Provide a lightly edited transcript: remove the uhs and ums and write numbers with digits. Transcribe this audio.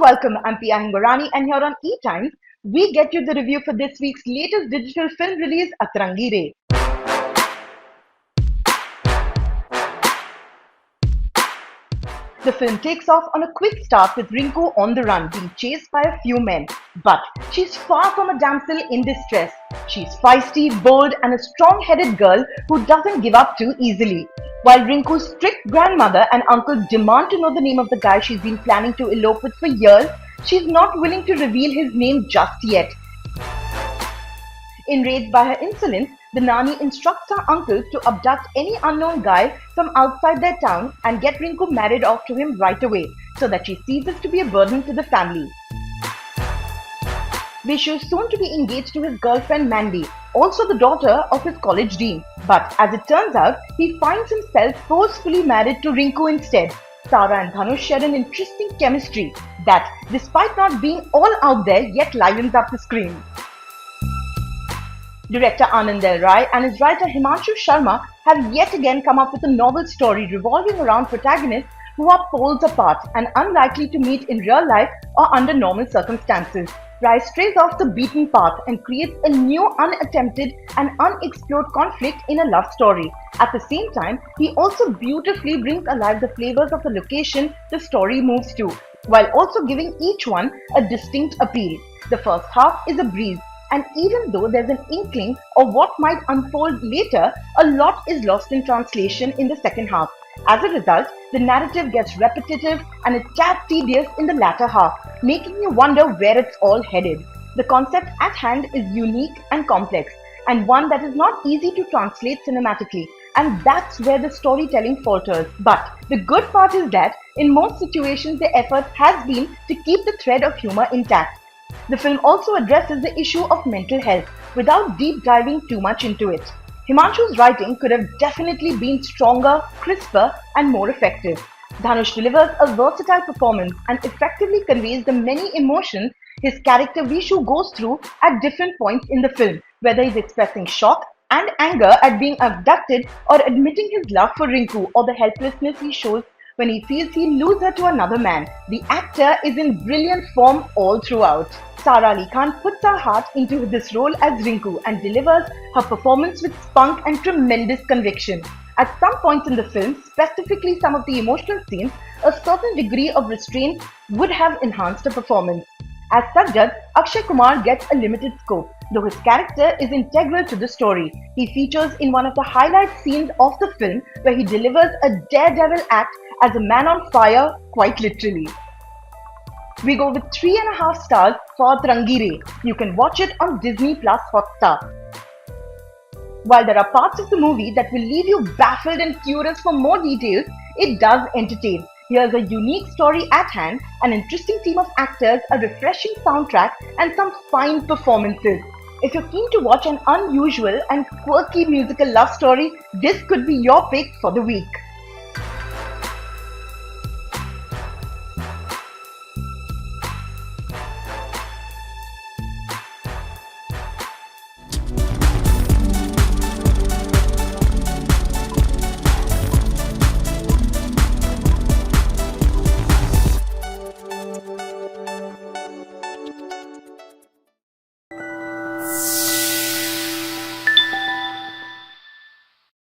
welcome. I'm Pia Hingorani, and here on ETimes, we get you the review for this week's latest digital film release, Atrangi. The film takes off on a quick start with Rinku on the run, being chased by a few men. But she's far from a damsel in distress. She's feisty, bold, and a strong-headed girl who doesn't give up too easily. While Rinku's strict grandmother and uncle demand to know the name of the guy she's been planning to elope with for years, she's not willing to reveal his name just yet. Enraged by her insolence, the Naani instructs her uncle to abduct any unknown guy from outside their town and get Rinku married off to him right away, so that she ceases to be a burden to the family. Vishu is soon to be engaged to his girlfriend Mandy, also the daughter of his college dean. But as it turns out, he finds himself forcefully married to Rinku instead. Sara and Dhanush share an interesting chemistry that, despite not being all out there, yet livens up the screen. Director Anand L. Rai and his writer Himanshu Sharma have yet again come up with a novel story revolving around protagonists who are poles apart and unlikely to meet in real life or under normal circumstances. Rai strays off the beaten path and creates a new unattempted and unexplored conflict in a love story. At the same time, he also beautifully brings alive the flavors of the location the story moves to, while also giving each one a distinct appeal. The first half is a breeze, and even though there's an inkling of what might unfold later, a lot is lost in translation in the second half. As a result, the narrative gets repetitive and a tad tedious in the latter half, making you wonder where it's all headed. The concept at hand is unique and complex, and one that is not easy to translate cinematically, and that's where the storytelling falters. But the good part is that, in most situations, the effort has been to keep the thread of humor intact. The film also addresses the issue of mental health without deep diving too much into it. Himanshu's writing could have definitely been stronger, crisper, and more effective. Dhanush delivers a versatile performance and effectively conveys the many emotions his character Vishu goes through at different points in the film, whether he's expressing shock and anger at being abducted or admitting his love for Rinku, or the helplessness he shows when he feels he'll lose her to another man. The actor is in brilliant form all throughout. Sara Ali Khan puts her heart into this role as Rinku and delivers her performance with spunk and tremendous conviction. At some points in the film, specifically some of the emotional scenes, a certain degree of restraint would have enhanced her performance. As Sajjad, Akshay Kumar gets a limited scope, though his character is integral to the story. He features in one of the highlight scenes of the film, where he delivers a daredevil act as a man on fire, quite literally. We go with 3.5 stars for Atrangi. You can watch it on Disney Plus Hotstar. While there are parts of the movie that will leave you baffled and curious for more details, it does entertain. Here's a unique story at hand, an interesting team of actors, a refreshing soundtrack, and some fine performances. If you're keen to watch an unusual and quirky musical love story, this could be your pick for the week.